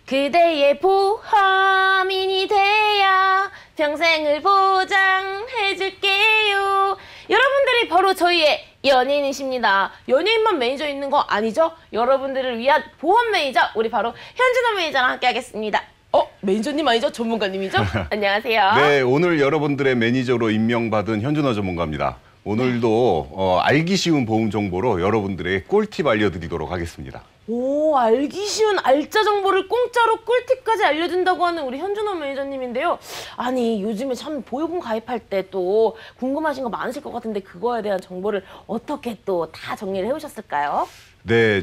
그대의 보험인이 되어 평생을 보장해줄게요. 여러분들이 바로 저희의 연예인이십니다. 연예인만 매니저 있는 거 아니죠? 여러분들을 위한 보험 매니저, 우리 바로 현준호 매니저랑 함께 하겠습니다. 매니저님 아니죠? 전문가님이죠? 안녕하세요. 네, 오늘 여러분들의 매니저로 임명받은 현준호 전문가입니다. 오늘도 알기 쉬운 보험 정보로 여러분들의 꿀팁 알려드리도록 하겠습니다. 오, 알기 쉬운 알짜 정보를 공짜로 꿀팁까지 알려준다고 하는 우리 현준호 매니저님인데요. 아니, 요즘에 참 보험금 가입할 때 또 궁금하신 거 많으실 것 같은데 그거에 대한 정보를 어떻게 또 다 정리를 해오셨을까요? 네,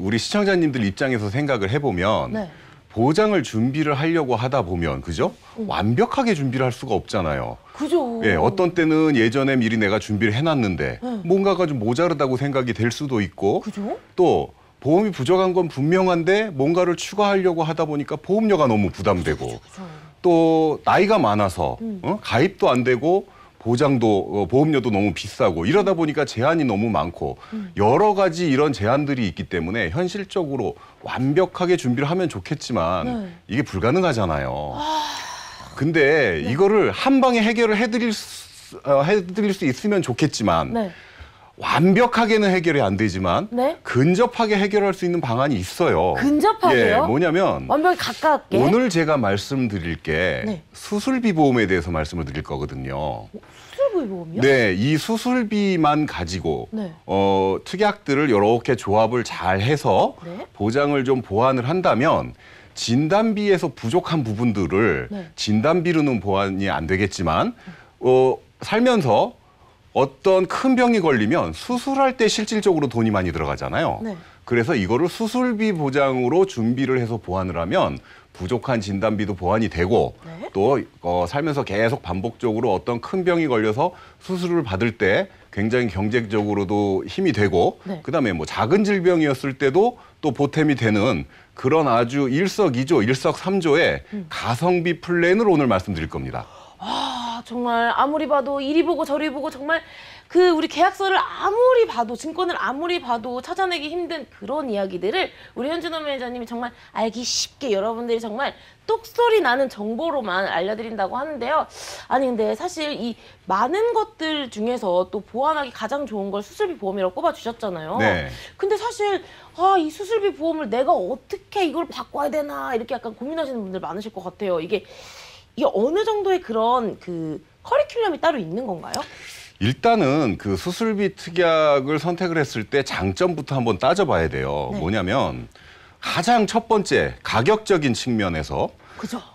우리 시청자님들 입장에서 생각을 해보면 네. 보장을 준비를 하려고 하다 보면, 그죠? 완벽하게 준비를 할 수가 없잖아요. 그죠. 예, 어떤 때는 예전에 미리 내가 준비를 해놨는데 뭔가가 좀 모자르다고 생각이 될 수도 있고, 그죠? 또 보험이 부족한 건 분명한데 뭔가를 추가하려고 하다 보니까 보험료가 너무 부담되고, 그죠. 또 나이가 많아서 가입도 안 되고 보장도 보험료도 너무 비싸고 이러다 보니까 제한이 너무 많고 여러 가지 이런 제한들이 있기 때문에 현실적으로 완벽하게 준비를 하면 좋겠지만 이게 불가능하잖아요. 근데 이거를 한 방에 해결을 해드릴 수 있으면 좋겠지만 완벽하게는 해결이 안 되지만 근접하게 해결할 수 있는 방안이 있어요. 근접하게요? 예, 뭐냐면 완벽히 가깝게? 오늘 제가 말씀드릴 게 수술비 보험에 대해서 말씀을 드릴 거거든요. 수술비 보험이요? 네, 이 수술비만 가지고 특약들을 이렇게 조합을 잘 해서 보장을 좀 보완을 한다면 진단비에서 부족한 부분들을 진단비로는 보완이 안 되겠지만 살면서 어떤 큰 병이 걸리면 수술할 때 실질적으로 돈이 많이 들어가잖아요. 그래서 이거를 수술비 보장으로 준비를 해서 보완을 하면 부족한 진단비도 보완이 되고 또 살면서 계속 반복적으로 어떤 큰 병이 걸려서 수술을 받을 때 굉장히 경제적으로도 힘이 되고 그다음에 뭐 작은 질병이었을 때도 또 보탬이 되는 그런 아주 일석이조, 일석삼조의 가성비 플랜을 오늘 말씀드릴 겁니다. 정말 아무리 봐도 이리 보고 저리 보고 정말 우리 계약서를 아무리 봐도 증권을 아무리 봐도 찾아내기 힘든 그런 이야기들을 우리 현준호 매니저님이 정말 알기 쉽게 여러분들이 정말 똑소리 나는 정보로만 알려드린다고 하는데요. 아니 근데 사실 이 많은 것들 중에서 또 보완하기 가장 좋은 걸 수술비 보험이라고 꼽아주셨잖아요. 근데 사실 이 수술비 보험을 내가 어떻게 이걸 바꿔야 되나 이렇게 약간 고민하시는 분들 많으실 것 같아요. 이게 어느 정도의 그런 커리큘럼이 따로 있는 건가요? 일단은 수술비 특약을 선택을 했을 때 장점부터 한번 따져봐야 돼요. 뭐냐면 가장 첫 번째 가격적인 측면에서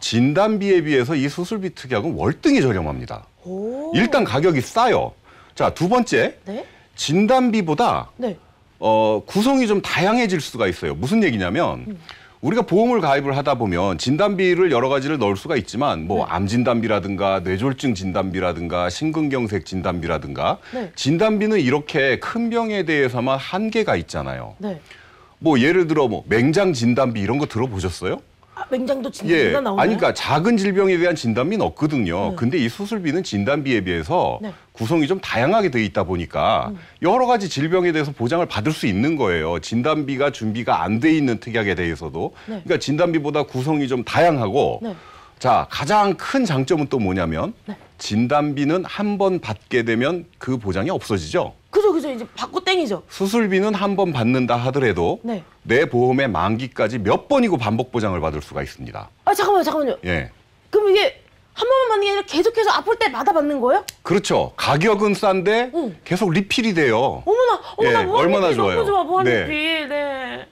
진단비에 비해서 이 수술비 특약은 월등히 저렴합니다. 일단 가격이 싸요. 자, 두 번째 진단비보다 구성이 좀 다양해질 수가 있어요. 무슨 얘기냐면 우리가 보험을 가입을 하다 보면 진단비를 여러 가지를 넣을 수가 있지만 뭐 암 진단비라든가 뇌졸중 진단비라든가 심근경색 진단비라든가 진단비는 이렇게 큰 병에 대해서만 한계가 있잖아요. 뭐 예를 들어 뭐 맹장 진단비 이런 거 들어보셨어요? 맹장도 진단비가 나오나요? 아니 그러니까 작은 질병에 대한 진단비는 없거든요. 근데 이 수술비는 진단비에 비해서 구성이 좀 다양하게 돼 있다 보니까 여러 가지 질병에 대해서 보장을 받을 수 있는 거예요. 진단비가 준비가 안 돼 있는 특약에 대해서도. 그러니까 진단비보다 구성이 좀 다양하고 자, 가장 큰 장점은 또 뭐냐면 진단비는 한 번 받게 되면 그 보장이 없어지죠. 그죠. 이제 받고 땡이죠. 수술비는 한 번 받는다 하더라도 내 보험의 만기까지 몇 번이고 반복 보장을 받을 수가 있습니다. 잠깐만요. 예. 그럼 이게 한 번만 받는 게 아니라 계속해서 아플 때마다 받는 거예요? 그렇죠. 가격은 싼데 계속 리필이 돼요. 어머나, 무한 얼마나 리필 좋아요. 너무 좋아, 무한 리필.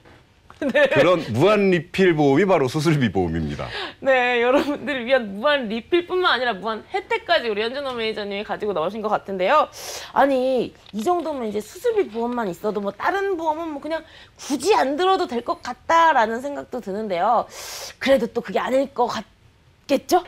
그런 무한 리필 보험이 바로 수술비 보험입니다. 네, 여러분들을 위한 무한 리필뿐만 아니라 무한 혜택까지 우리 현준호 매니저님이 가지고 나오신 것 같은데요. 아니, 이 정도면 이제 수술비 보험만 있어도 뭐 다른 보험은 뭐 그냥 굳이 안 들어도 될 것 같다라는 생각도 드는데요. 그래도 또 그게 아닐 것 같겠죠?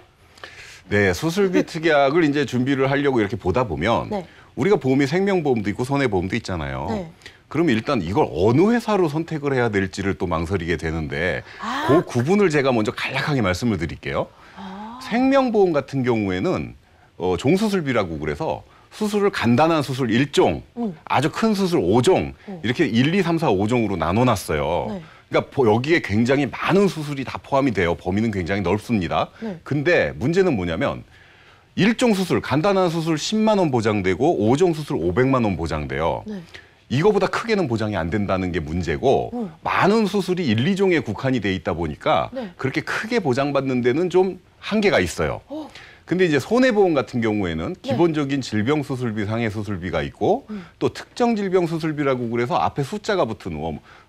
네, 수술비 특약을 이제 준비를 하려고 이렇게 보다 보면 우리가 보험이 생명보험도 있고 손해보험도 있잖아요. 그러면 일단 이걸 어느 회사로 선택을 해야 될지를 또 망설이게 되는데 그 구분을 제가 먼저 간략하게 말씀을 드릴게요. 생명보험 같은 경우에는 종수술비라고 그래서 수술을 간단한 수술 1종, 아주 큰 수술 5종 이렇게 1, 2, 3, 4, 5종으로 나눠놨어요. 그러니까 여기에 굉장히 많은 수술이 다 포함이 돼요. 범위는 굉장히 넓습니다. 네. 근데 문제는 뭐냐면 1종 수술, 간단한 수술 10만 원 보장되고 5종 수술 500만 원 보장돼요. 네. 이거보다 크게는 보장이 안 된다는 게 문제고 많은 수술이 1, 2종에 국한이 돼 있다 보니까 네. 그렇게 크게 보장받는 데는 좀 한계가 있어요. 근데 이제 손해보험 같은 경우에는 기본적인 질병 수술비, 상해 수술비가 있고 또 특정 질병 수술비라고 그래서 앞에 숫자가 붙은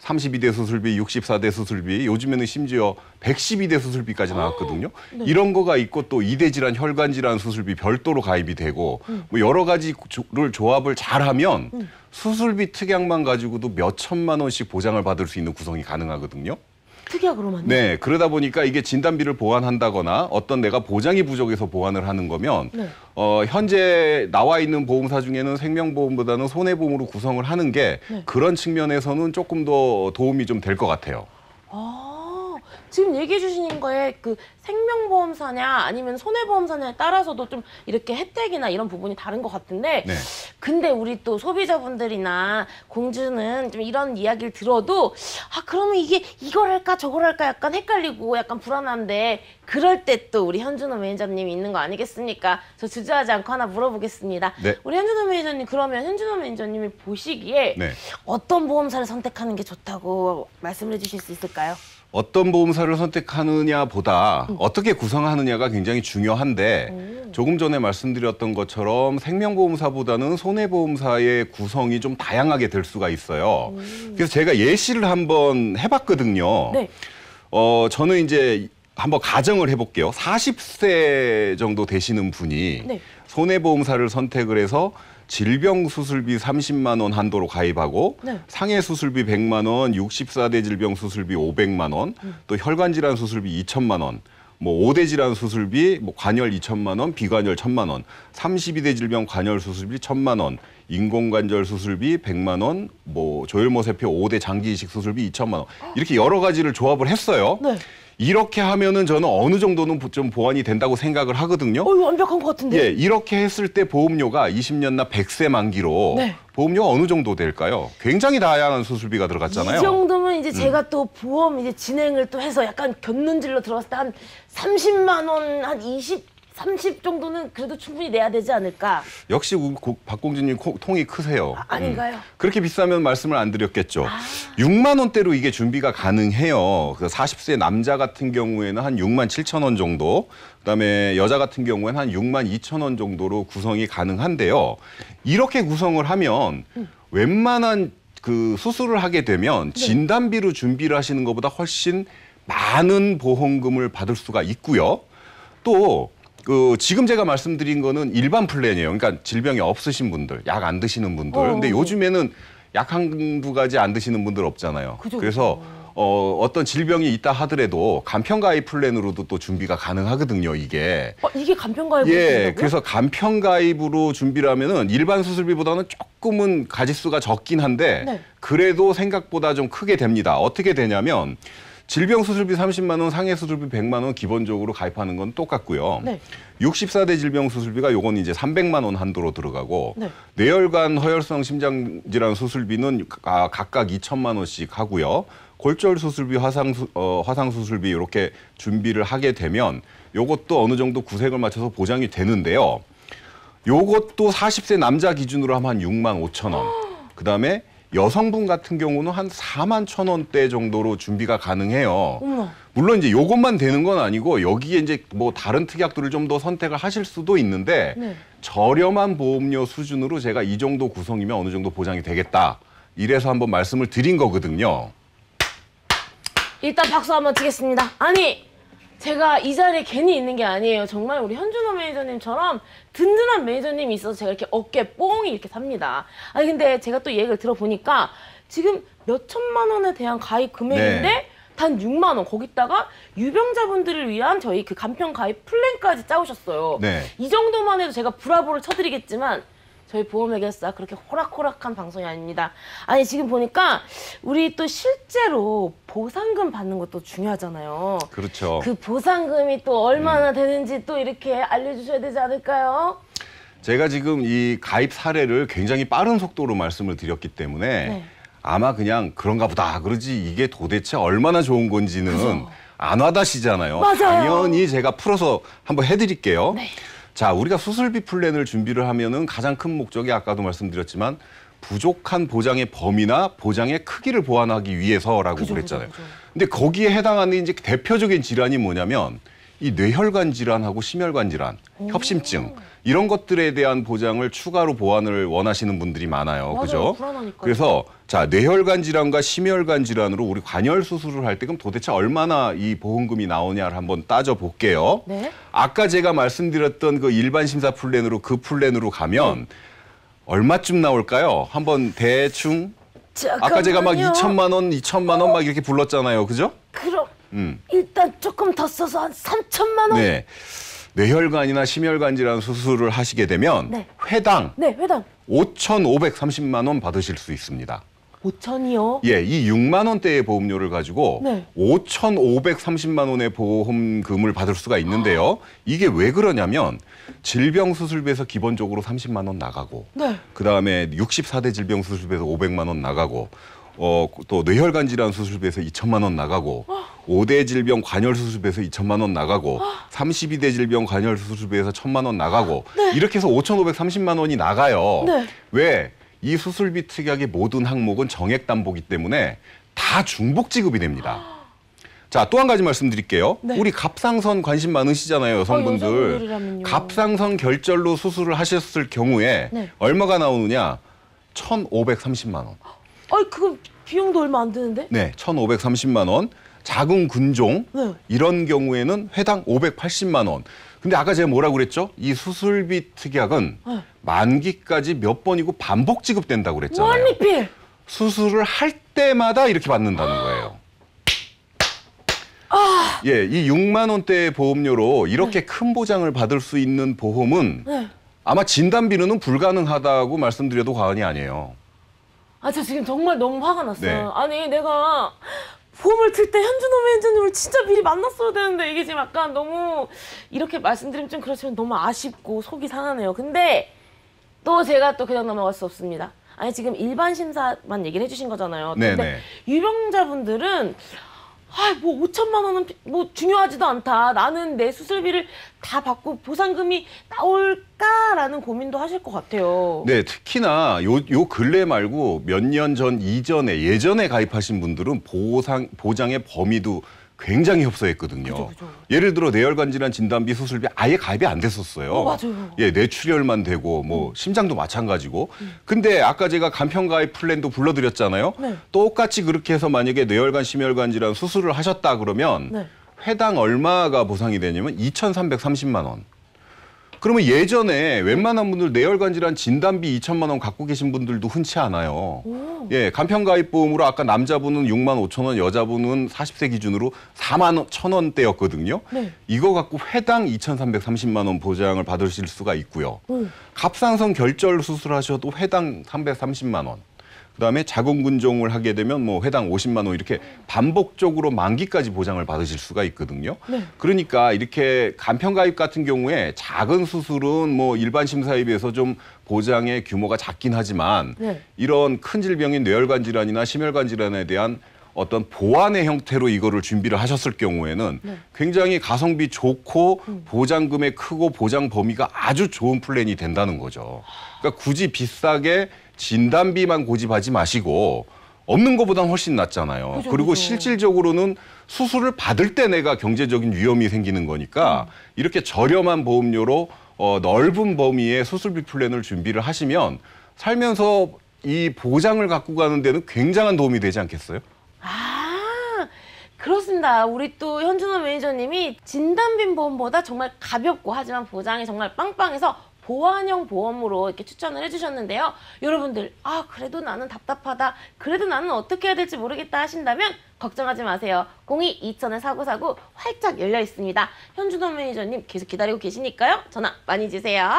32대 수술비, 64대 수술비, 요즘에는 심지어 112대 수술비까지 나왔거든요. 네. 이런 거가 있고 또 이대 질환, 혈관 질환 수술비 별도로 가입이 되고 뭐 여러 가지를 조합을 잘하면 수술비 특약만 가지고도 몇 천만 원씩 보장을 받을 수 있는 구성이 가능하거든요. 특약으로만요? 네, 그러다 보니까 이게 진단비를 보완한다거나 어떤 내가 보장이 부족해서 보완을 하는 거면 네. 현재 나와 있는 보험사 중에는 생명보험보다는 손해보험으로 구성을 하는 게 네. 그런 측면에서는 조금 더 도움이 좀 될 것 같아요. 지금 얘기해 주신 거에 그 생명보험사냐 아니면 손해보험사냐에 따라서도 좀 이렇게 혜택이나 이런 부분이 다른 것 같은데 네. 근데 우리 또 소비자분들이나 공주는 좀 이런 이야기를 들어도 그러면 이게 이걸 할까 저걸 할까 약간 헷갈리고 약간 불안한데 그럴 때 또 우리 현준호 매니저님이 있는 거 아니겠습니까? 저 주저하지 않고 하나 물어보겠습니다. 네. 우리 현준호 매니저님 그러면 현준호 매니저님이 보시기에 네. 어떤 보험사를 선택하는 게 좋다고 말씀을 해주실 수 있을까요? 어떤 보험사를 선택하느냐보다 어떻게 구성하느냐가 굉장히 중요한데 조금 전에 말씀드렸던 것처럼 생명보험사보다는 손해보험사의 구성이 좀 다양하게 될 수가 있어요. 그래서 제가 예시를 한번 해봤거든요. 네. 저는 이제 한번 가정을 해볼게요. 40세 정도 되시는 분이 네. 손해보험사를 선택을 해서 질병 수술비 30만 원 한도로 가입하고 네. 상해 수술비 100만 원, 64대 질병 수술비 500만 원, 또 혈관 질환 수술비 2천만 원, 뭐 5대 질환 수술비, 뭐 관열 2천만 원, 비관열 1천만 원, 32대 질병 관열 수술비 1천만 원, 인공관절 수술비 100만 원, 뭐 조혈모세표 5대 장기 이식 수술비 2천만 원. 이렇게 여러 가지를 조합을 했어요. 네. 이렇게 하면은 저는 어느 정도는 좀 보완이 된다고 생각을 하거든요. 이거 완벽한 것 같은데? 예, 이렇게 했을 때 보험료가 20년나 100세 만기로 네. 보험료가 어느 정도 될까요? 굉장히 다양한 수술비가 들어갔잖아요. 이 정도면 이제 제가 또 보험 이제 진행을 또 해서 약간 곁눈질로 들어갔을 때 한 30만 원, 한 30 정도는 그래도 충분히 내야 되지 않을까? 역시 박공주님 통이 크세요. 아닌가요? 그렇게 비싸면 말씀을 안 드렸겠죠. 6만 원대로 이게 준비가 가능해요. 그 40세 남자 같은 경우에는 한 6만 7천 원 정도, 그다음에 여자 같은 경우에는 한 6만 2천 원 정도로 구성이 가능한데요. 이렇게 구성을 하면 웬만한 그 수술을 하게 되면 진단비로 준비를 하시는 것보다 훨씬 많은 보험금을 받을 수가 있고요. 또 지금 제가 말씀드린 거는 일반 플랜이에요. 그러니까 질병이 없으신 분들, 약 안 드시는 분들. 근데 요즘에는 약 한두 가지 안 드시는 분들 없잖아요. 그죠. 그래서 어떤 질병이 있다 하더라도 간편가입 플랜으로도 또 준비가 가능하거든요, 이게. 이게 간편가입으로 예, 된다고요? 그래서 간편가입으로 준비를 하면은 일반 수술비보다는 조금은 가지수가 적긴 한데 네. 그래도 생각보다 좀 크게 됩니다. 어떻게 되냐면 질병 수술비 30만 원, 상해 수술비 100만 원 기본적으로 가입하는 건 똑같고요. 네. 64대 질병 수술비가 요건 이제 300만 원 한도로 들어가고 네. 뇌혈관 허혈성 심장 질환 수술비는 각각 2천만 원씩 하고요. 골절 수술비, 화상 수술비 이렇게 준비를 하게 되면 요것도 어느 정도 구색을 맞춰서 보장이 되는데요. 요것도 40세 남자 기준으로 하면 한 6만 5천 원. 그다음에 여성분 같은 경우는 한 4만 1천 원대 정도로 준비가 가능해요. 어머나. 물론 이제 요것만 되는 건 아니고 여기에 이제 뭐 다른 특약들을 좀 더 선택을 하실 수도 있는데 네. 저렴한 보험료 수준으로 제가 이 정도 구성이면 어느 정도 보장이 되겠다. 이래서 한번 말씀을 드린 거거든요. 일단 박수 한번 치겠습니다. 아니 제가 이 자리에 괜히 있는 게 아니에요. 정말 우리 현준호 매니저님처럼 든든한 매니저님이 있어서 제가 이렇게 어깨 뽕이 이렇게 삽니다. 아니 근데 제가 또 이 얘기를 들어보니까 지금 몇 천만 원에 대한 가입 금액인데 네. 단 6만 원 거기다가 유병자분들을 위한 저희 그 간편 가입 플랜까지 짜오셨어요. 네. 이 정도만 해도 제가 브라보를 쳐드리겠지만 저희 보험회계사 그렇게 호락호락한 방송이 아닙니다. 아니 지금 보니까 우리 또 실제로 보상금 받는 것도 중요하잖아요. 그렇죠. 그 보상금이 또 얼마나 되는지 또 이렇게 알려주셔야 되지 않을까요? 제가 지금 이 가입 사례를 굉장히 빠른 속도로 말씀을 드렸기 때문에 네. 아마 그냥 그런가 보다 그러지 이게 도대체 얼마나 좋은 건지는 그죠. 안 와닿으시잖아요. 맞아요. 당연히 제가 풀어서 한번 해드릴게요. 네. 자, 우리가 수술비 플랜을 준비를 하면은 가장 큰 목적이 아까도 말씀드렸지만 부족한 보장의 범위나 보장의 크기를 보완하기 위해서라고 그죠, 그랬잖아요. 그죠, 그죠. 근데 거기에 해당하는 이제 대표적인 질환이 뭐냐면 이 뇌혈관 질환하고 심혈관 질환, 협심증 이런 것들에 대한 보장을 추가로 보완을 원하시는 분들이 많아요. 맞아요. 그죠? 불안하니까요. 그래서 자, 뇌혈관 질환과 심혈관 질환으로 우리 관열 수술을 할 때 그럼 도대체 얼마나 이 보험금이 나오냐를 한번 따져 볼게요. 네. 아까 제가 말씀드렸던 그 일반 심사 플랜으로 그 플랜으로 가면 얼마쯤 나올까요? 한번 대충 아까 제가 막 잠깐만요. 2천만 원, 2천만 원 막 이렇게 불렀잖아요. 그죠? 그럼 음. 일단 조금 더 써서 한 3천만 원. 네. 뇌혈관이나 심혈관 질환 수술을 하시게 되면 네. 회당 네, 회당 5,530만 원 받으실 수 있습니다. 5천이요. 예, 이 6만 원대의 보험료를 가지고 네. 5,530만 원의 보험금을 받을 수가 있는데요. 이게 왜 그러냐면 질병수술비에서 기본적으로 30만 원 나가고 네. 그다음에 64대 질병수술비에서 500만 원 나가고 또 뇌혈관 질환 수술비에서 2천만 원 나가고 5대 질병 관열 수술비에서 2천만 원 나가고 32대 질병 관열 수술비에서 1,000만 원 나가고 이렇게 해서 5,530만 원이 나가요. 네. 왜? 이 수술비 특약의 모든 항목은 정액 담보기 때문에 다 중복 지급이 됩니다. 자, 또 한 가지 말씀드릴게요. 네. 우리 갑상선 관심 많으시잖아요, 여성분들. 여성분들이라면요. 갑상선 결절로 수술을 하셨을 경우에 네. 얼마가 나오느냐? 1,530만 원. 아니 그거 비용도 얼마 안 드는데? 네, 1,530만 원. 자궁 근종 네. 이런 경우에는 회당 580만 원. 근데 아까 제가 뭐라고 그랬죠? 이 수술비 특약은 네. 만기까지 몇 번이고 반복 지급된다고 그랬잖아요. 원리필. 수술을 할 때마다 이렇게 받는다는 거예요. 예, 이 6만 원대의 보험료로 이렇게 큰 보장을 받을 수 있는 보험은 네. 아마 진단비로는 불가능하다고 말씀드려도 과언이 아니에요. 아, 저 지금 정말 너무 화가 났어요. 네. 아니, 내가 보험을 틀 때 현준호 매니저님을 진짜 미리 만났어야 되는데 이게 지금 약간 너무 이렇게 말씀드리면 좀 그렇지만 너무 아쉽고 속이 상하네요. 근데 또 제가 또 그냥 넘어갈 수 없습니다. 아니, 지금 일반 심사만 얘기를 해주신 거잖아요. 네네. 근데 유병자분들은 뭐 5천만 원은 뭐 중요하지도 않다. 나는 내 수술비를 다 받고 보상금이 나올까라는 고민도 하실 것 같아요. 네, 특히나 요 근래 말고 몇 년 전 예전에 가입하신 분들은 보장의 범위도 굉장히 협소했거든요. 그죠. 예를 들어 뇌혈관 질환 진단비 수술비 아예 가입이 안 됐었어요. 맞아요. 예, 뇌출혈만 되고 뭐 심장도 마찬가지고. 근데 아까 제가 간편 가입 플랜도 불러드렸잖아요. 네. 똑같이 그렇게 해서 만약에 뇌혈관 심혈관 질환 수술을 하셨다 그러면 네. 회당 얼마가 보상이 되냐면 2,330만 원. 그러면 예전에 웬만한 분들 뇌혈관 질환 진단비 2천만 원 갖고 계신 분들도 흔치 않아요. 예, 간편가입보험으로 아까 남자분은 6만 5천 원, 여자분은 40세 기준으로 4만 1천 원대였거든요. 네. 이거 갖고 회당 2,330만 원 보장을 받으실 수가 있고요. 갑상선 결절 수술하셔도 회당 330만 원. 그다음에 자궁근종을 하게 되면 뭐 회당 50만 원 이렇게 반복적으로 만기까지 보장을 받으실 수가 있거든요. 네. 그러니까 이렇게 간편가입 같은 경우에 작은 수술은 뭐 일반 심사에 비해서 좀 보장의 규모가 작긴 하지만 네. 이런 큰 질병인 뇌혈관 질환이나 심혈관 질환에 대한 어떤 보완의 형태로 이거를 준비를 하셨을 경우에는 굉장히 가성비 좋고 보장금액 크고 보장 범위가 아주 좋은 플랜이 된다는 거죠. 그러니까 굳이 비싸게 진단비만 고집하지 마시고 없는 것보단 훨씬 낫잖아요. 그죠, 그리고 그죠. 실질적으로는 수술을 받을 때 내가 경제적인 위험이 생기는 거니까 이렇게 저렴한 보험료로 넓은 범위의 수술비 플랜을 준비를 하시면 살면서 이 보장을 갖고 가는 데는 굉장한 도움이 되지 않겠어요? 아, 그렇습니다. 우리 또 현준호 매니저님이 진단비 보험보다 정말 가볍고 하지만 보장이 정말 빵빵해서 보완형 보험으로 이렇게 추천을 해주셨는데요. 여러분들, 그래도 나는 답답하다. 그래도 나는 어떻게 해야 될지 모르겠다 하신다면 걱정하지 마세요. 02-2000-4949 활짝 열려 있습니다. 현준호 매니저님 계속 기다리고 계시니까요. 전화 많이 주세요.